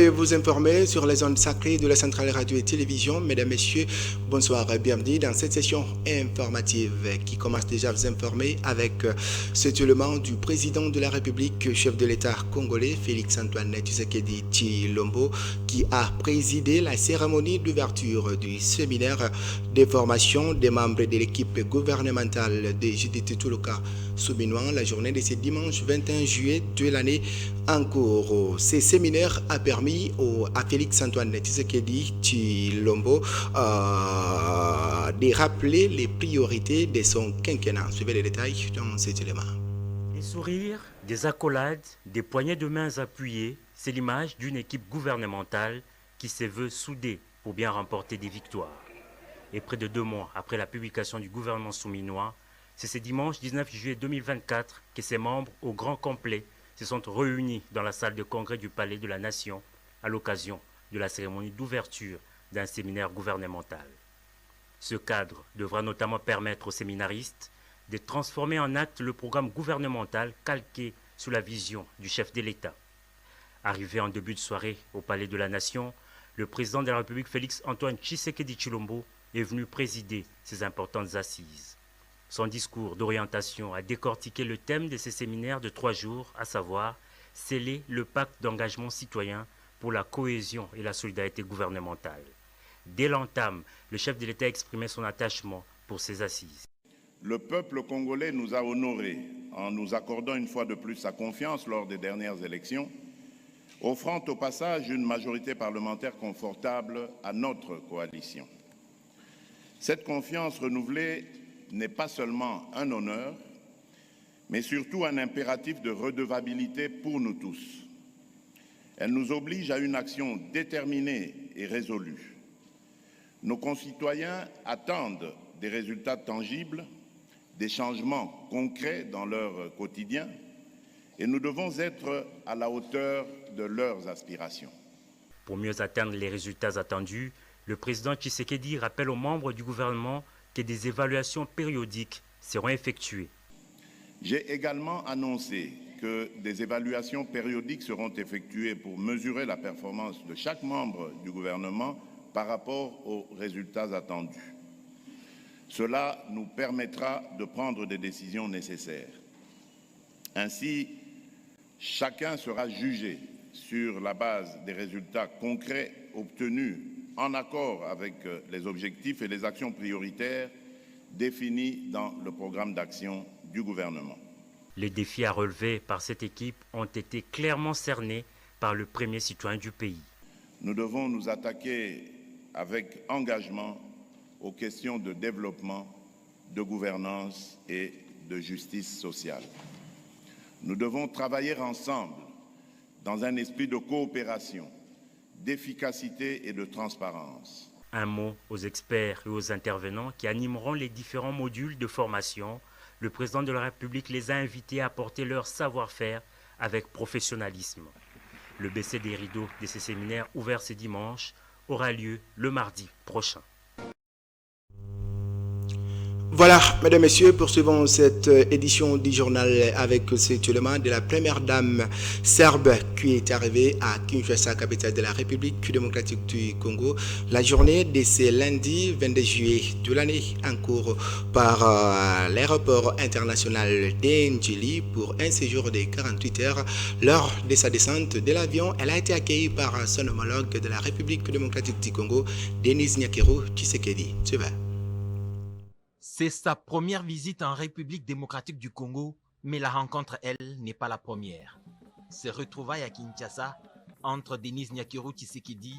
de vous informer sur les ondes sacrées de la centrale radio et télévision. Mesdames, Messieurs, bonsoir et bienvenue dans cette session informative qui commence déjà à vous informer avec cet élément du président de la République, chef de l'État congolais, Félix-Antoine Tshisekedi Tshilombo, qui a présidé la cérémonie d'ouverture du séminaire de formation des membres de l'équipe gouvernementale de Judith Toulouka Soubinouan, la journée de ce dimanche 21 juillet de l'année en cours. Ce séminaire a permis à Félix-Antoine Tshisekedi Tshilombo de rappeler les priorités de son quinquennat. Suivez les détails dans cet élément. Des sourires, des accolades, des poignées de mains appuyées, c'est l'image d'une équipe gouvernementale qui se veut soudée pour bien remporter des victoires. Et près de 2 mois après la publication du gouvernement souminois, c'est ce dimanche 19 juillet 2024 que ses membres, au grand complet, se sont réunis dans la salle de congrès du Palais de la Nation à l'occasion de la cérémonie d'ouverture d'un séminaire gouvernemental. Ce cadre devra notamment permettre aux séminaristes de transformer en acte le programme gouvernemental calqué sous la vision du chef de l'État. Arrivé en début de soirée au Palais de la Nation, le président de la République Félix-Antoine Tshisekedi Tshilombo est venu présider ces importantes assises. Son discours d'orientation a décortiqué le thème de ces séminaires de 3 jours, à savoir sceller le pacte d'engagement citoyen pour la cohésion et la solidarité gouvernementale. Dès l'entame, le chef de l'État exprimait son attachement pour ces assises. Le peuple congolais nous a honorés en nous accordant une fois de plus sa confiance lors des dernières élections, offrant au passage une majorité parlementaire confortable à notre coalition. Cette confiance renouvelée n'est pas seulement un honneur, mais surtout un impératif de redevabilité pour nous tous. Elle nous oblige à une action déterminée et résolue. Nos concitoyens attendent des résultats tangibles, des changements concrets dans leur quotidien, et nous devons être à la hauteur de leurs aspirations. Pour mieux atteindre les résultats attendus, le président Tshisekedi rappelle aux membres du gouvernement que des évaluations périodiques seront effectuées. J'ai également annoncé que des évaluations périodiques seront effectuées pour mesurer la performance de chaque membre du gouvernement par rapport aux résultats attendus. Cela nous permettra de prendre des décisions nécessaires. Ainsi, chacun sera jugé sur la base des résultats concrets obtenus en accord avec les objectifs et les actions prioritaires définis dans le programme d'action du gouvernement. Les défis à relever par cette équipe ont été clairement cernés par le premier citoyen du pays. Nous devons nous attaquer avec engagement aux questions de développement, de gouvernance et de justice sociale. Nous devons travailler ensemble dans un esprit de coopération, d'efficacité et de transparence. Un mot aux experts et aux intervenants qui animeront les différents modules de formation. Le président de la République les a invités à apporter leur savoir-faire avec professionnalisme. Le baisser des rideaux de ces séminaires ouverts ce dimanche aura lieu le mardi prochain. Voilà, mesdames, messieurs, poursuivons cette édition du journal avec cet élément de la première dame serbe qui est arrivée à Kinshasa, capitale de la République démocratique du Congo, la journée de ce lundi 22 juillet de l'année en cours par l'aéroport international d'Endjili pour un séjour de 48 heures. Lors de sa descente de l'avion, elle a été accueillie par son homologue de la République démocratique du Congo, Denis Nyakeru Tshisekedi. C'est sa première visite en République démocratique du Congo, mais la rencontre, elle, n'est pas la première. Ces retrouvailles à Kinshasa entre Denise Nyakeru Tshisekedi,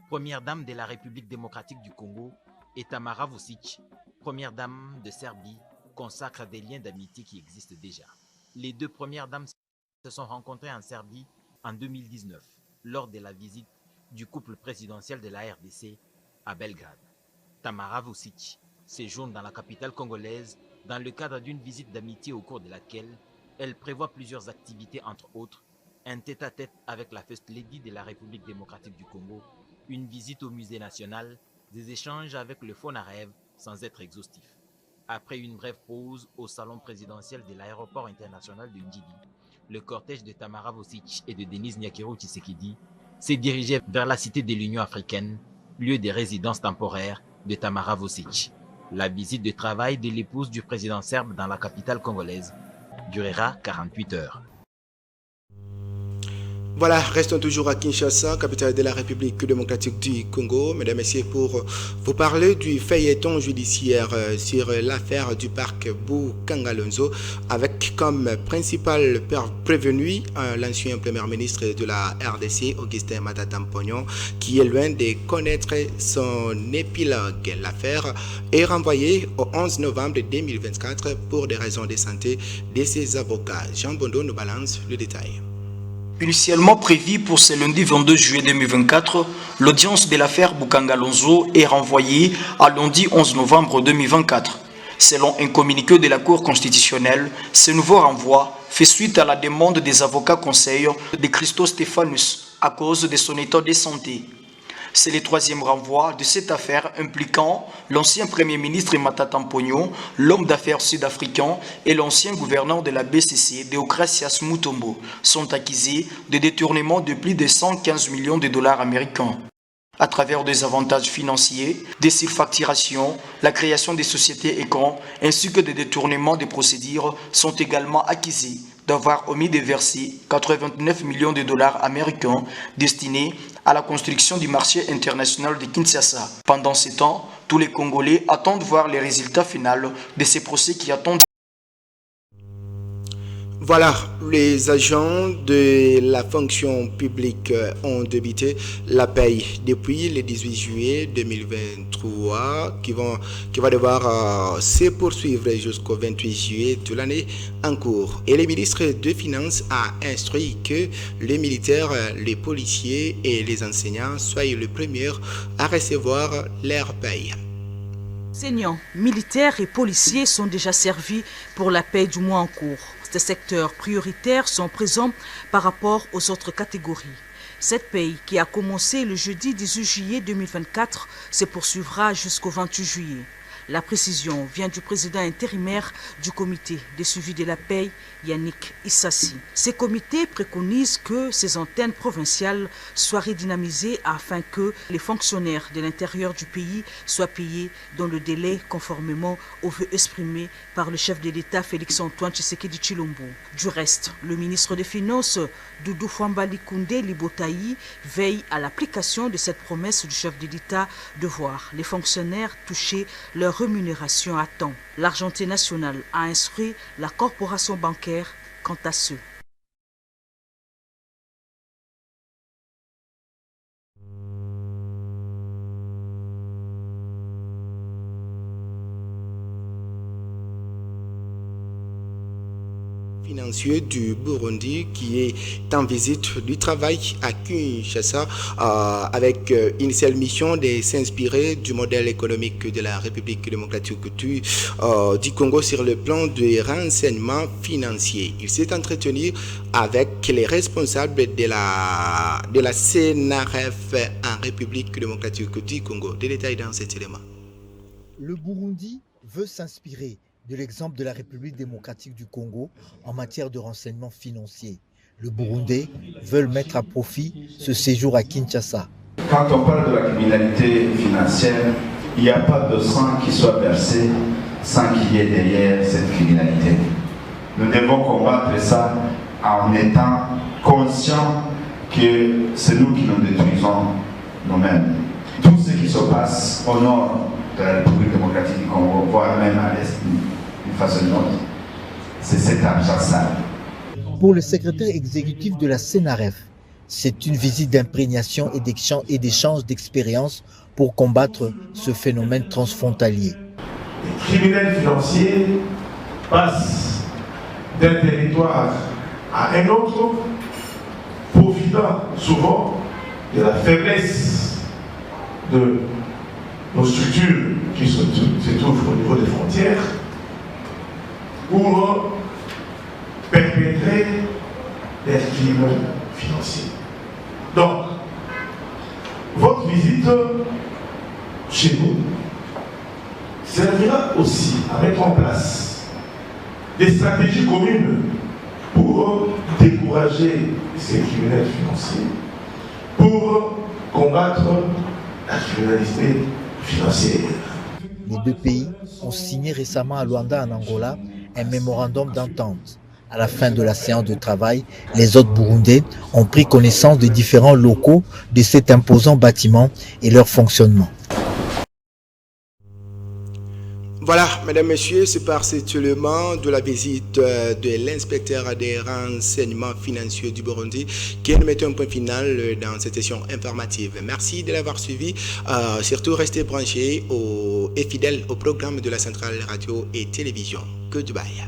première dame de la République démocratique du Congo, et Tamara Vučić, première dame de Serbie, consacrent des liens d'amitié qui existent déjà. Les 2 premières dames se sont rencontrées en Serbie en 2019, lors de la visite du couple présidentiel de la RDC à Belgrade. Tamara Vučić séjourne dans la capitale congolaise dans le cadre d'une visite d'amitié au cours de laquelle elle prévoit plusieurs activités, entre autres un tête-à-tête avec la First Lady de la République démocratique du Congo, une visite au musée national, des échanges avec le Fonarev sans être exhaustif. Après une brève pause au salon présidentiel de l'aéroport international de Ndjili, le cortège de Tamara Vučić et de Denis Nyakeru Tshisekedi s'est dirigé vers la cité de l'Union africaine, lieu de résidence temporaire de Tamara Vučić. La visite de travail de l'épouse du président serbe dans la capitale congolaise durera 48 heures. Voilà, restons toujours à Kinshasa, capitale de la République démocratique du Congo. Mesdames et messieurs, pour vous parler du feuilleton judiciaire sur l'affaire du parc Boukangalonzo, avec comme principal prévenu l'ancien premier ministre de la RDC, Augustin Matata Mpognon, qui est loin de connaître son épilogue. L'affaire est renvoyée au 11 novembre 2024 pour des raisons de santé de ses avocats. Jean Bondo nous balance le détail. Initialement prévue pour ce lundi 22 juillet 2024, l'audience de l'affaire Boukangalonzo est renvoyée à lundi 11 novembre 2024. Selon un communiqué de la Cour constitutionnelle, ce nouveau renvoi fait suite à la demande des avocats conseils de Christos Stéphanus à cause de son état de santé. C'est le troisième renvoi de cette affaire impliquant l'ancien Premier ministre Matata Mpognon, l'homme d'affaires sud-africain et l'ancien gouverneur de la BCC, Deokrasias Mutombo, sont accusés de détournement de plus de 115 millions de dollars américains. À travers des avantages financiers, des surfacturations, la création des sociétés écrans ainsi que des détournements de procédures sont également accusés d'avoir omis de verser 89 millions de dollars américains destinés à la construction du marché international de Kinshasa. Pendant ce temps, tous les Congolais attendent voir les résultats finaux de ces procès qui attendent. Voilà, les agents de la fonction publique ont débité la paye depuis le 18 juillet 2023 qui va devoir se poursuivre jusqu'au 28 juillet de l'année en cours. Et le ministre des Finances a instruit que les militaires, les policiers et les enseignants soient les premiers à recevoir leur paye. Enseignants, militaires et policiers sont déjà servis pour la paie du mois en cours. Ces secteurs prioritaires sont présents par rapport aux autres catégories. Cette paie qui a commencé le jeudi 18 juillet 2024 se poursuivra jusqu'au 28 juillet. La précision vient du président intérimaire du comité de suivi de la paie, Yannick Issassi. Ces comités préconisent que ces antennes provinciales soient redynamisées afin que les fonctionnaires de l'intérieur du pays soient payés dans le délai conformément aux vœux exprimés par le chef de l'État Félix-Antoine Tshisekedi Tshilombo. Du reste, le ministre des Finances, Doudou Fwambali Koundé Libotaï, veille à l'application de cette promesse du chef de l'État de voir les fonctionnaires toucher leur rémunération à temps. L'Argenté nationale a instruit la corporation bancaire quant à ce. Financier du Burundi qui est en visite du travail à Kinshasa avec une seule mission de s'inspirer du modèle économique de la République démocratique du Congo sur le plan du renseignement financier. Il s'est entretenu avec les responsables de la CNRF en République démocratique du Congo. Des détails dans cet élément. Le Burundi veut s'inspirer de l'exemple de la République démocratique du Congo en matière de renseignement financier. Le Burundais veut mettre à profit ce séjour à Kinshasa. Quand on parle de la criminalité financière, il n'y a pas de sang qui soit versé sans qu'il y ait derrière cette criminalité. Nous devons combattre ça en étant conscients que c'est nous qui nous détruisons nous-mêmes. Tout ce qui se passe au nord de la République démocratique du Congo, voire même à l'est d'une façon ou d'une autre, c'est cet argent sale. Pour le secrétaire exécutif de la CNRF, c'est une visite d'imprégnation et d'échange d'expériences pour combattre ce phénomène transfrontalier. Les criminels financiers passent d'un territoire à un autre, profitant souvent de la faiblesse de nos structures qui se trouvent au niveau des frontières pour perpétrer des crimes financiers. Donc, votre visite chez nous servira aussi à mettre en place des stratégies communes pour décourager ces criminels financiers pour combattre la criminalité financière. Les deux pays ont signé récemment à Luanda, en Angola, un mémorandum d'entente. À la fin de la séance de travail, les hôtes burundais ont pris connaissance des différents locaux de cet imposant bâtiment et leur fonctionnement. Voilà, mesdames, messieurs, c'est par cet élément de la visite de l'inspecteur des renseignements financiers du Burundi qui nous met un point final dans cette session informative. Merci de l'avoir suivi. Surtout, restez branchés et fidèles au programme de la Centrale Radio et Télévision. Que du bail.